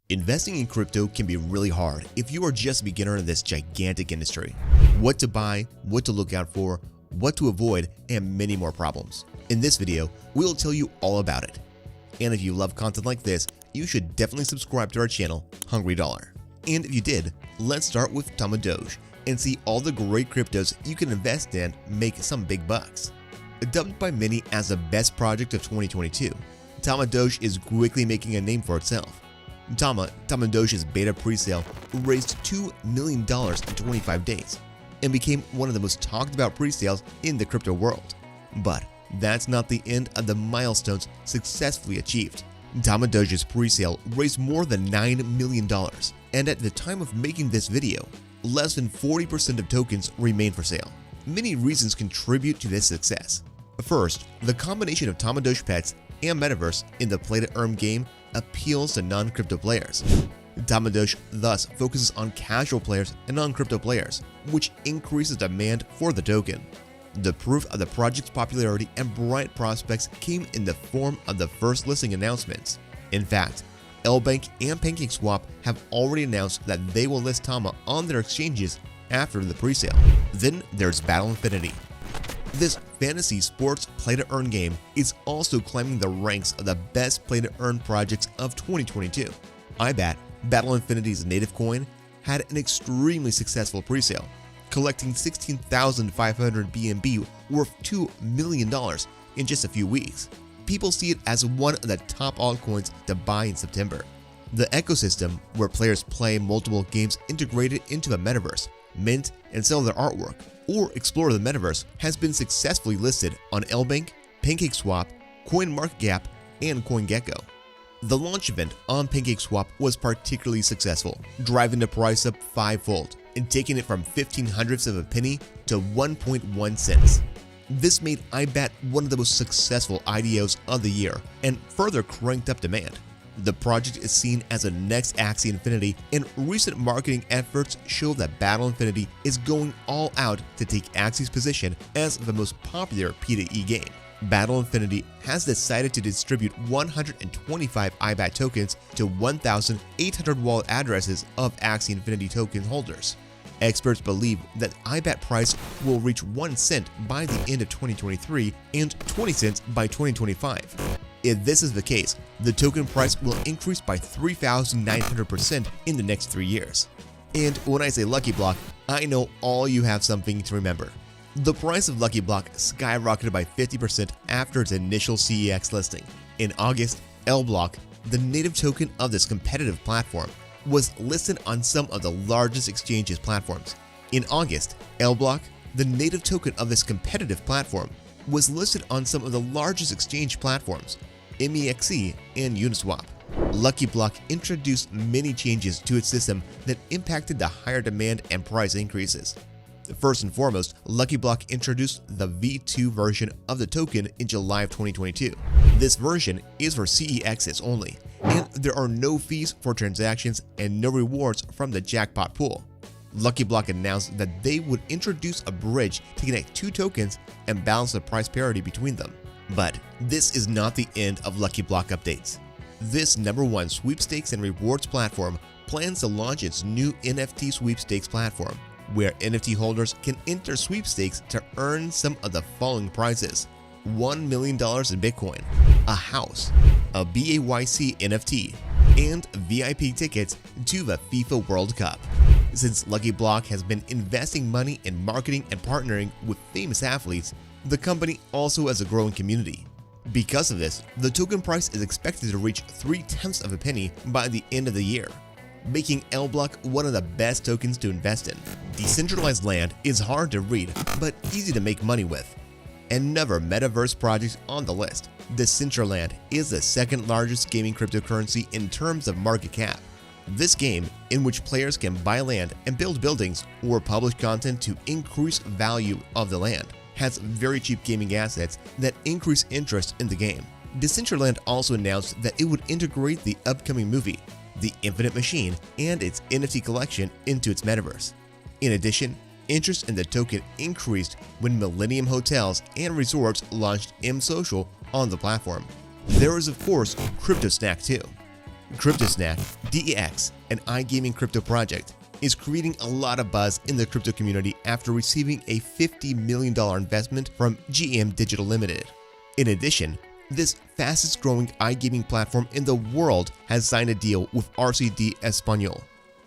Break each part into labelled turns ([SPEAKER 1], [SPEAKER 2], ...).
[SPEAKER 1] Investing in crypto can be really hard if you are just a beginner in this gigantic industry. What to buy, what to look out for, what to avoid, and many more problems. In this video, we'll tell you all about it. And if you love content like this, you should definitely subscribe to our channel, Hungry Dollar. And if you did, let's start with Tama Doge and see all the great cryptos you can invest in and make some big bucks. Dubbed by many as the best project of 2022, Tama Doge is quickly making a name for itself. Tama Doge's beta presale raised $2 million in 25 days and became one of the most talked about presales in the crypto world. But that's not the end of the milestones successfully achieved. Tama Doge's presale raised more than $9 million, and at the time of making this video, less than 40% of tokens remain for sale. Many reasons contribute to this success. First, the combination of Tama Doge pets and Metaverse in the play-to-earn game appeals to non-crypto players. Tama Doge thus focuses on casual players and non-crypto players, which increases demand for the token. The proof of the project's popularity and bright prospects came in the form of the first listing announcements. In fact, LBank and PancakeSwap have already announced that they will list Tama on their exchanges after the presale. Then there's Battle Infinity. This fantasy sports play-to-earn game is also climbing the ranks of the best play-to-earn projects of 2022. IBAT, Battle Infinity's native coin, had an extremely successful presale, collecting 16,500 BNB worth $2 million in just a few weeks. People see it as one of the top altcoins to buy in September. The ecosystem, where players play multiple games integrated into a metaverse, mint and sell their artwork, or explore the metaverse, has been successfully listed on LBank, PancakeSwap, CoinMarketCap, and CoinGecko. The launch event on PancakeSwap was particularly successful, driving the price up fivefold and taking it from 0.15 of a penny to 1.1 cents. This made IBAT one of the most successful IDOs of the year and further cranked up demand. The project is seen as a next Axie Infinity, and recent marketing efforts show that Battle Infinity is going all out to take Axie's position as the most popular P2E game. Battle Infinity has decided to distribute 125 IBAT tokens to 1,800 wallet addresses of Axie Infinity token holders. Experts believe that IBAT price will reach 1 cent by the end of 2023 and 20 cents by 2025. If this is the case, the token price will increase by 3,900% in the next 3 years. And when I say Lucky Block, I know all you have something to remember. The price of Lucky Block skyrocketed by 50% after its initial CEX listing. In August, LBlock, the native token of this competitive platform, was listed on some of the largest exchanges platforms. In August, LBlock, the native token of this competitive platform, was listed on some of the largest exchange platforms, MEXC and Uniswap. Lucky Block introduced many changes to its system that impacted the higher demand and price increases. First and foremost, Lucky Block introduced the V2 version of the token in July of 2022. This version is for CEXs only, and there are no fees for transactions and no rewards from the jackpot pool. Lucky Block announced that they would introduce a bridge to connect two tokens and balance the price parity between them. But this is not the end of Lucky Block updates. This #1 sweepstakes and rewards platform plans to launch its new NFT sweepstakes platform, where NFT holders can enter sweepstakes to earn some of the following prizes: $1 million in Bitcoin, a house, a BAYC NFT, and VIP tickets to the FIFA World Cup. Since Lucky Block has been investing money in marketing and partnering with famous athletes, the company also has a growing community. Because of this, the token price is expected to reach 0.3 of a penny by the end of the year, making LBlock one of the best tokens to invest in. Decentralized land is hard to read, but easy to make money with. Another metaverse project on the list, Decentraland, is the second largest gaming cryptocurrency in terms of market cap. This game, in which players can buy land and build buildings or publish content to increase value of the land, has very cheap gaming assets that increase interest in the game. Decentraland also announced that it would integrate the upcoming movie, The Infinite Machine, and its NFT collection into its metaverse. In addition, interest in the token increased when Millennium Hotels and Resorts launched M Social on the platform. There is, of course, CryptoSnack too. CryptoSnack, DEX, an iGaming crypto project, is creating a lot of buzz in the crypto community after receiving a $50 million investment from GM Digital Limited. In addition, this fastest growing iGaming platform in the world has signed a deal with RCD Español,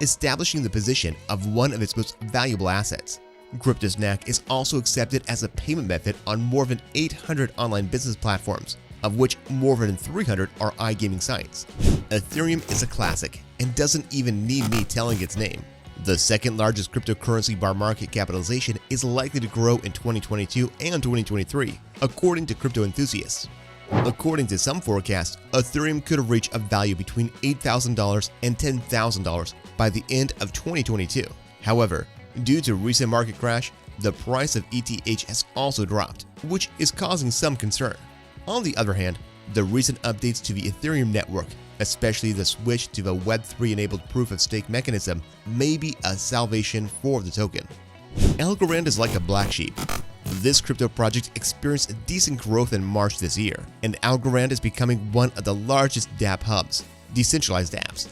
[SPEAKER 1] establishing the position of one of its most valuable assets. CryptoSnack is also accepted as a payment method on more than 800 online business platforms, of which more than 300 are iGaming sites. Ethereum is a classic and doesn't even need me telling its name. The second largest cryptocurrency by market capitalization is likely to grow in 2022 and 2023, according to crypto enthusiasts. According to some forecasts, Ethereum could reach a value between $8,000 and $10,000 by the end of 2022. However, due to recent market crash, the price of ETH has also dropped, which is causing some concern. On the other hand, the recent updates to the Ethereum network, especially the switch to the Web3-enabled proof-of-stake mechanism, may be a salvation for the token. Algorand is like a black sheep. This crypto project experienced decent growth in March this year, and Algorand is becoming one of the largest dApp hubs, decentralized dApps.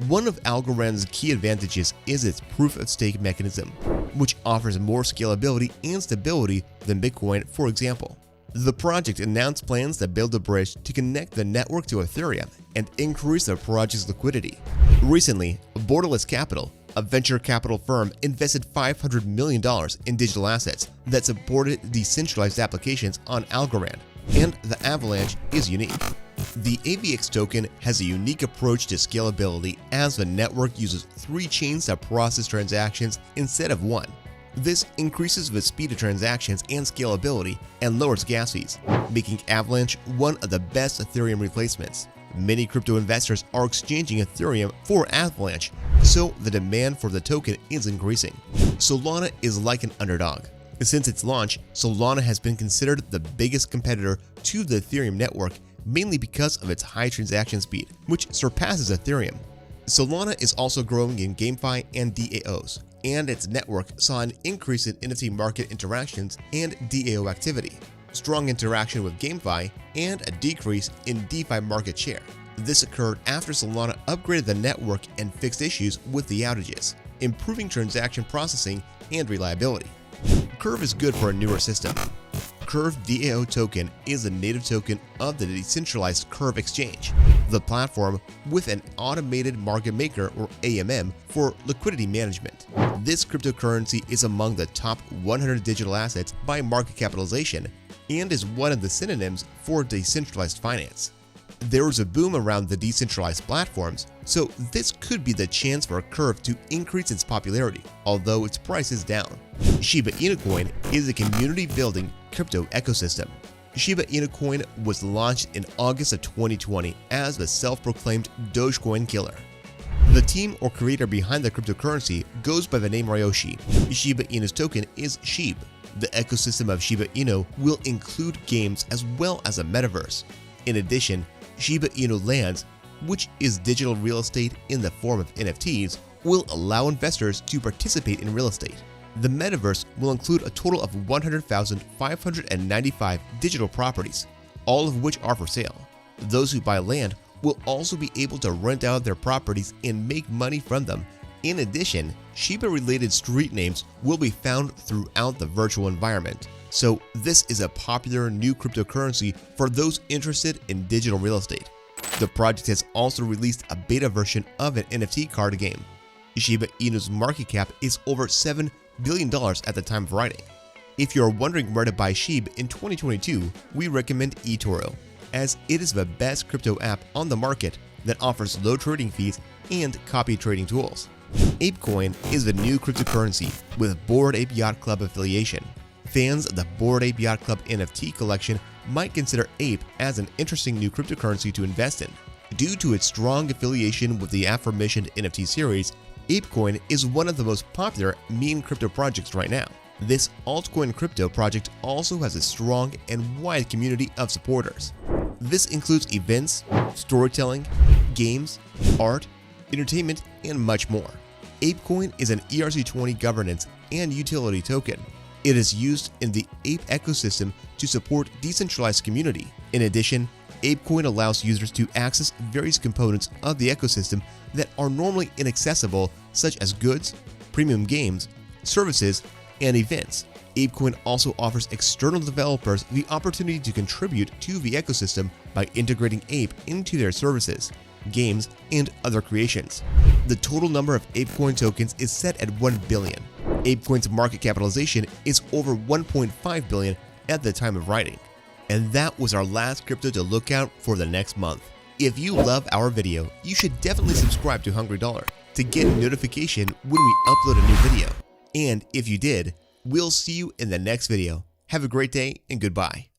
[SPEAKER 1] One of Algorand's key advantages is its proof-of-stake mechanism, which offers more scalability and stability than Bitcoin, for example. The project announced plans to build a bridge to connect the network to Ethereum and increase the project's liquidity. Recently, Borderless Capital, a venture capital firm, invested $500 million in digital assets that supported decentralized applications on Algorand, and the avalanche is unique. The AVX token has a unique approach to scalability as the network uses 3 chains to process transactions instead of 1. This increases the speed of transactions and scalability and lowers gas fees, making Avalanche one of the best Ethereum replacements. Many crypto investors are exchanging Ethereum for Avalanche, so the demand for the token is increasing. Solana is like an underdog. Since its launch, Solana has been considered the biggest competitor to the Ethereum network, mainly because of its high transaction speed, which surpasses Ethereum. Solana is also growing in GameFi and DAOs, and its network saw an increase in NFT market interactions and DAO activity, strong interaction with GameFi, and a decrease in DeFi market share. This occurred after Solana upgraded the network and fixed issues with the outages, improving transaction processing and reliability. Curve is good for a newer system. Curve DAO token is a native token of the decentralized Curve exchange, the platform with an automated market maker or AMM for liquidity management. This cryptocurrency is among the top 100 digital assets by market capitalization and is one of the synonyms for decentralized finance. There is a boom around the decentralized platforms, so this could be the chance for Curve to increase its popularity, although its price is down. Shiba Inu Coin is a community-building crypto ecosystem. Shiba Inu Coin was launched in August of 2020 as the self-proclaimed Dogecoin killer. The team or creator behind the cryptocurrency goes by the name Ryoshi. Shiba Inu's token is SHIB. The ecosystem of Shiba Inu will include games as well as a metaverse. In addition, Shiba Inu Lands, which is digital real estate in the form of NFTs, will allow investors to participate in real estate. The metaverse will include a total of 100,595 digital properties, all of which are for sale. Those who buy land will also be able to rent out their properties and make money from them. In addition, Shiba-related street names will be found throughout the virtual environment. So this is a popular new cryptocurrency for those interested in digital real estate. The project has also released a beta version of an NFT card game. Shiba Inu's market cap is over $7 billion at the time of writing. If you're wondering where to buy SHIB in 2022, we recommend eToro, as it is the best crypto app on the market that offers low trading fees and copy trading tools. ApeCoin is the new cryptocurrency with Bored Ape Yacht Club affiliation. Fans of the Bored Ape Yacht Club NFT collection might consider Ape as an interesting new cryptocurrency to invest in. Due to its strong affiliation with the aforementioned NFT series, ApeCoin is one of the most popular meme crypto projects right now. This altcoin crypto project also has a strong and wide community of supporters. This includes events, storytelling, games, art, entertainment, and much more. ApeCoin is an ERC20 governance and utility token. It is used in the Ape ecosystem to support decentralized community. In addition, ApeCoin allows users to access various components of the ecosystem that are normally inaccessible, such as goods, premium games, services, and events. ApeCoin also offers external developers the opportunity to contribute to the ecosystem by integrating Ape into their services, games, and other creations. The total number of ApeCoin tokens is set at 1 billion. ApeCoin's market capitalization is over 1.5 billion at the time of writing. And that was our last crypto to look out for the next month. If you love our video, you should definitely subscribe to Hungry Dollar to get a notification when we upload a new video. And if you did, we'll see you in the next video. Have a great day and goodbye.